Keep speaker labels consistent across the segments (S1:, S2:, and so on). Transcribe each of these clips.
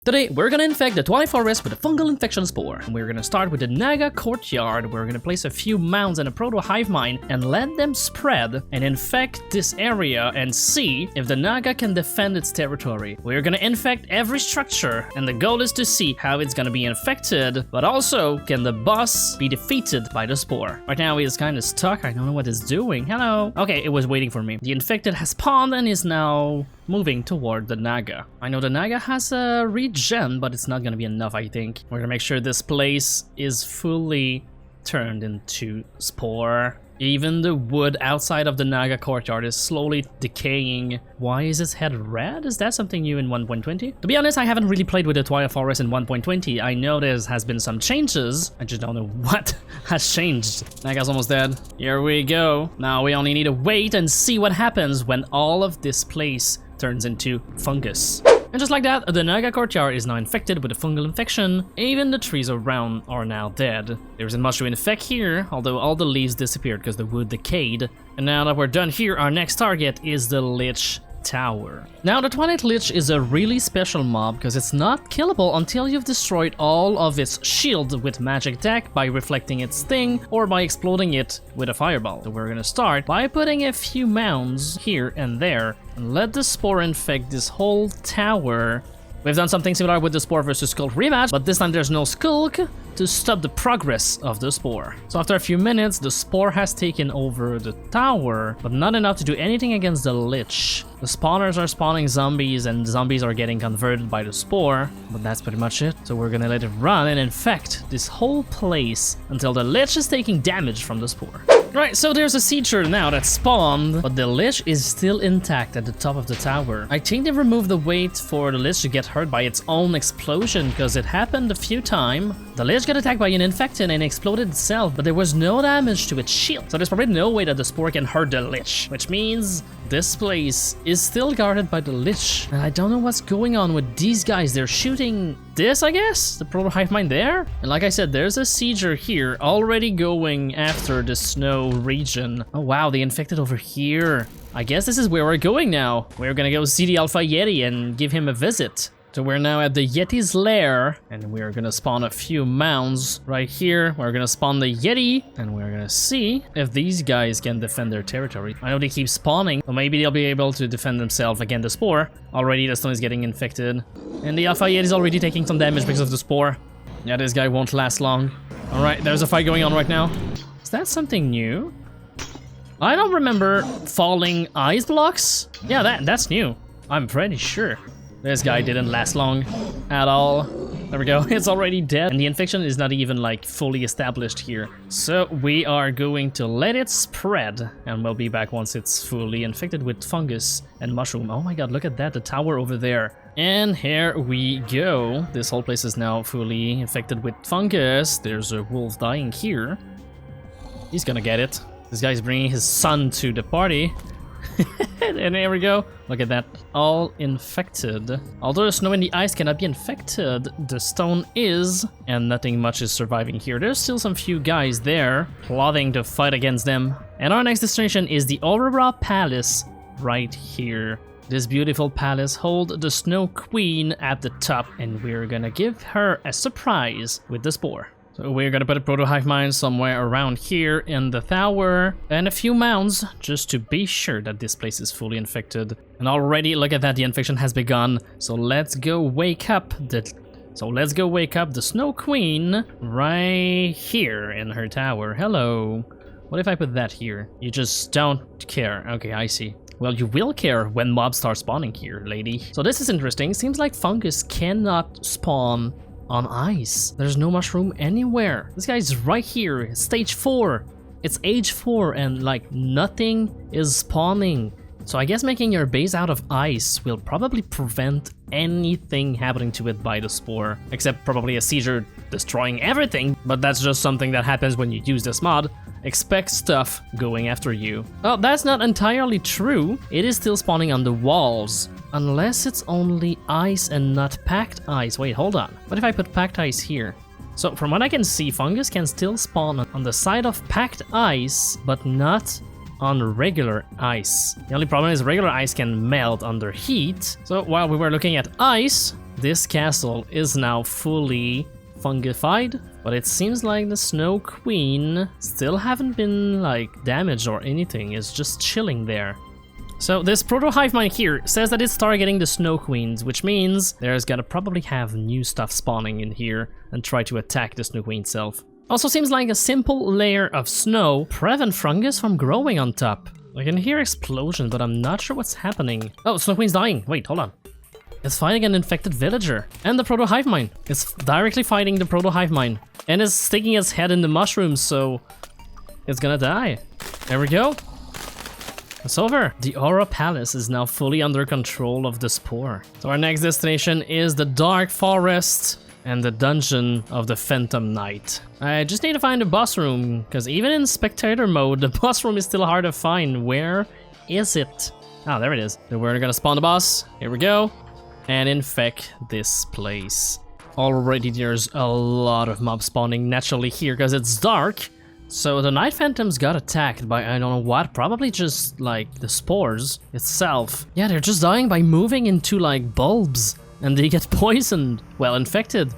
S1: Today, we're gonna infect the Twilight Forest with a fungal infection spore. And we're gonna start with the Naga Courtyard. We're gonna place a few mounds and a proto hive mind and let them spread and infect this area and see if the Naga can defend its territory. We're gonna infect every structure, and the goal is to see how it's gonna be infected, but also can the boss be defeated by the spore. Right now, he is kind of stuck. I don't know what it's doing. Hello. Okay, it was waiting for me. The infected has spawned and is now moving toward the Naga. I know the Naga has a regen, but it's not gonna be enough, I think. We're gonna make sure this place is fully turned into spore. Even the wood outside of the Naga Courtyard is slowly decaying. Why is its head red? Is that something new in 1.20? To be honest, I haven't really played with the Twilight Forest in 1.20. I know there has been some changes. I just don't know what has changed. Naga's almost dead. Here we go. Now we only need to wait and see what happens when all of this place turns into fungus. And just like that, the Naga Courtyard is now infected with a fungal infection. Even the trees around are now dead. There isn't much to infect here, although all the leaves disappeared because the wood decayed. And now that we're done here, our next target is the Lich Tower. Now, the Twilight Lich is a really special mob because it's not killable until you've destroyed all of its shield with magic attack by reflecting its sting or by exploding it with a fireball. So we're gonna start by putting a few mounds here and there and let the spore infect this whole tower. We've done something similar with the Spore versus Skulk rematch, but this time there's no Skulk to stop the progress of the Spore. So after a few minutes, the Spore has taken over the tower, but not enough to do anything against the Lich. The spawners are spawning zombies, and zombies are getting converted by the Spore, but that's pretty much it. So we're gonna let it run and infect this whole place until the Lich is taking damage from the Spore. Right, so there's a Sieger now that spawned, but the Lich is still intact at the top of the tower. I think they removed the wait for the Lich to get hurt by its own explosion, because it happened a few times. The Lich got attacked by an infected and exploded itself, but there was no damage to its shield. So there's probably no way that the Spore can hurt the Lich, which means this place is still guarded by the Lich. And I don't know what's going on with these guys. They're shooting this, I guess? The proto hive mind there? And like I said, there's a Sieger here already going after the snow region. Oh wow, they infected over here. I guess this is where we're going now. We're gonna go see the Alpha Yeti and give him a visit. So we're now at the Yeti's Lair, and we're gonna spawn a few mounds right here. We're gonna spawn the Yeti, and we're gonna see if these guys can defend their territory. I know they keep spawning, so maybe they'll be able to defend themselves against the Spore. Already the stone is getting infected, and the Alpha Yeti is already taking some damage because of the Spore. Yeah, this guy won't last long. Alright, there's a fight going on right now. Is that something new? I don't remember falling ice blocks. Yeah, that's new. I'm pretty sure. This guy didn't last long at all. There we go, it's already dead. And the infection is not even like fully established here. So we are going to let it spread, and we'll be back once it's fully infected with fungus and mushroom. Oh my god, look at that, the tower over there. And here we go. This whole place is now fully infected with fungus. There's a wolf dying here. He's gonna get it. This guy's bringing his son to the party. And there we go. Look at that. All infected. Although the snow and the ice cannot be infected, the stone is, and nothing much is surviving here. There's still some few guys there, plotting to fight against them. And our next destination is the Aurora Palace, right here. This beautiful palace holds the Snow Queen at the top, and we're gonna give her a surprise with the Spore. So we're gonna put a proto hive mind somewhere around here in the tower, and a few mounds just to be sure that this place is fully infected. And already, look at that, the infection has begun. So let's go wake up the Snow Queen right here in her tower. Hello. What if I put that here? You just don't care. Okay, I see. Well, you will care when mobs start spawning here, lady. So this is interesting. Seems like fungus cannot spawn on ice. There's no mushroom anywhere. This guy's right here, stage 4. It's age 4 and like nothing is spawning. So I guess making your base out of ice will probably prevent anything happening to it by the Spore. Except probably a Sieger destroying everything, but that's just something that happens when you use this mod. Expect stuff going after you. Oh, that's not entirely true. It is still spawning on the walls. Unless it's only ice and not packed ice. Wait, hold on. What if I put packed ice here? So from what I can see, fungus can still spawn on the side of packed ice, but not on regular ice. The only problem is regular ice can melt under heat. So while we were looking at ice, this castle is now fully fungified, but it seems like the Snow Queen still haven't been like damaged or anything, it's just chilling there. So this proto hive mind here says that it's targeting the Snow Queens, which means there's gonna probably have new stuff spawning in here and try to attack the Snow Queen itself. Also seems like a simple layer of snow prevent fungus from growing on top. I can hear explosions, but I'm not sure what's happening. Oh, Snow Queen's dying. Wait, hold on. It's fighting an infected villager and the proto hive mind. It's directly fighting the proto hive mind and is sticking its head in the mushrooms, so it's gonna die. There we go. It's over. The Aurora Palace is now fully under control of the Spore. So our next destination is the Dark Forest and the dungeon of the Phantom Knight. I just need to find the boss room, because even in spectator mode, the boss room is still hard to find. Where is it? Ah, there it is. So we're gonna spawn the boss. Here we go. And infect this place. Already there's a lot of mob spawning naturally here, because it's dark. So the Night Phantoms got attacked by I don't know what, probably just like the spores itself. Yeah, they're just dying by moving into like bulbs. And they get poisoned, well, infected,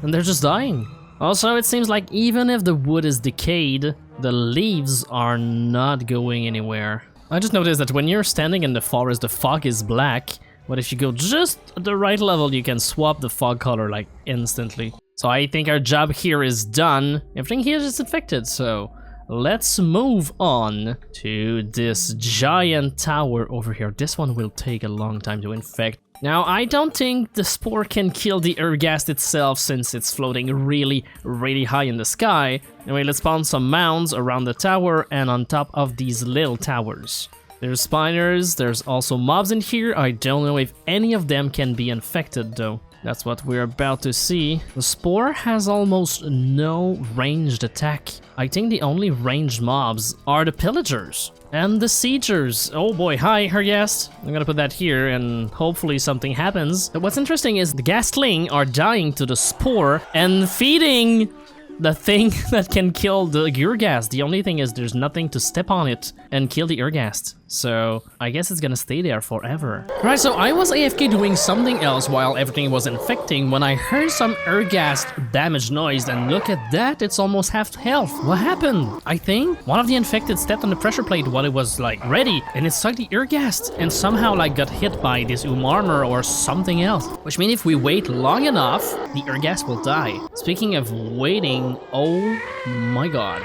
S1: and they're just dying. Also, it seems like even if the wood is decayed, the leaves are not going anywhere. I just noticed that when you're standing in the forest, the fog is black, but if you go just at the right level, you can swap the fog color like instantly. So I think our job here is done. Everything here is infected, so let's move on to this giant tower over here. This one will take a long time to infect. Now, I don't think the Spore can kill the Aghast itself since it's floating really, really high in the sky. Anyway, let's spawn some mounds around the tower and on top of these little towers. There's spiders, there's also mobs in here. I don't know if any of them can be infected though. That's what we're about to see. The Spore has almost no ranged attack. I think the only ranged mobs are the pillagers and the siegers. Oh boy, hi, Aghast. I'm gonna put that here and hopefully something happens. But what's interesting is the Ghastling are dying to the Spore and feeding the thing that can kill the Aghast. The only thing is there's nothing to step on it and kill the Aghast. So I guess it's gonna stay there forever. Right, so I was AFK doing something else while everything was infecting when I heard some Aghast damage noise, and look at that, it's almost half health. What happened? I think one of the infected stepped on the pressure plate while it was like ready, and it sucked the Aghast and somehow like got hit by this armor or something else. Which means if we wait long enough, the Aghast will die. Speaking of waiting, oh my god.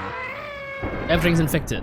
S1: Everything's infected.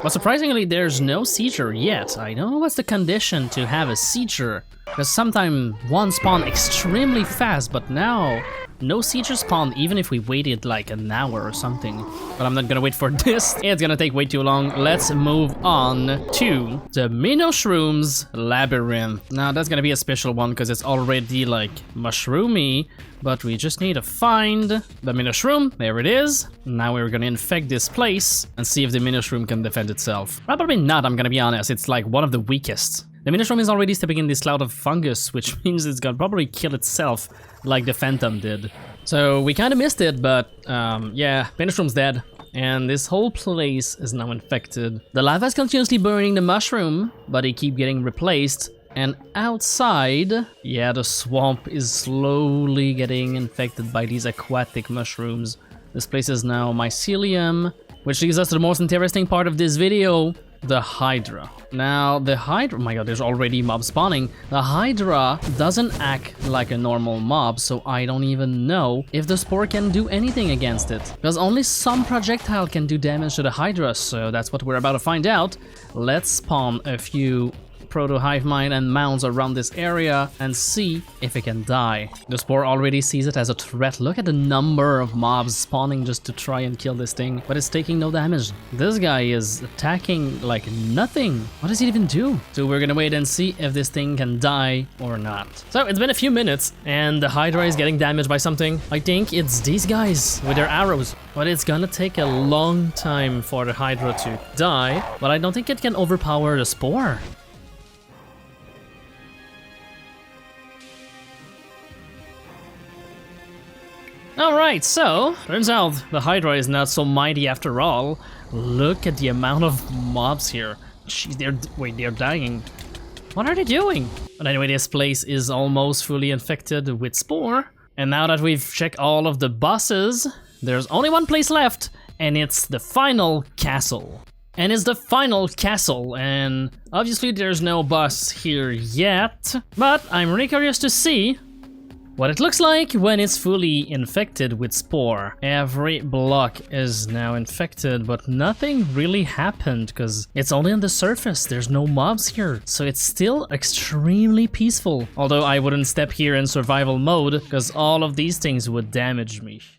S1: But surprisingly, there's no seizure yet. I don't know what's the condition to have a seizure, because sometimes one spawn extremely fast, but now no seizure spawn even if we waited like an hour or something. But I'm not gonna wait for this. It's gonna take way too long. Let's move on to the Minish Room's Labyrinth. Now that's gonna be a special one because it's already like mushroomy, but we just need to find the Minish Room. There it is. Now we're gonna infect this place and see if the Minish Room can defend itself. Probably not, I'm gonna be honest. It's like one of the weakest. The Minish Room is already stepping in this cloud of fungus, which means it's gonna probably kill itself like the Phantom did. So we kind of missed it, but yeah, Minish Room's dead. And this whole place is now infected. The lava is continuously burning the mushroom, but they keep getting replaced. And outside, yeah, the swamp is slowly getting infected by these aquatic mushrooms. This place is now mycelium, which leads us to the most interesting part of this video, the Hydra. Now, the Hydra, oh my god, there's already mob spawning. The Hydra doesn't act like a normal mob, so I don't even know if the Spore can do anything against it. Because only some projectile can do damage to the Hydra, so that's what we're about to find out. Let's spawn a few proto hive mind and mounds around this area and see if it can die. The Spore already sees it as a threat. Look at the number of mobs spawning just to try and kill this thing, but it's taking no damage. This guy is attacking like nothing. What does he even do? So we're gonna wait and see if this thing can die or not. So it's been a few minutes and the Hydra is getting damaged by something. I think it's these guys with their arrows, but it's gonna take a long time for the Hydra to die, but I don't think it can overpower the Spore. Alright, so, turns out the Hydra is not so mighty after all. Look at the amount of mobs here. Jeez, they're dying. What are they doing? But anyway, this place is almost fully infected with Spore. And now that we've checked all of the bosses, there's only one place left, and it's the final castle. And obviously there's no boss here yet, but I'm really curious to see what it looks like when it's fully infected with Spore. Every block is now infected, but nothing really happened because it's only on the surface. There's no mobs here, so it's still extremely peaceful. Although I wouldn't step here in survival mode because all of these things would damage me.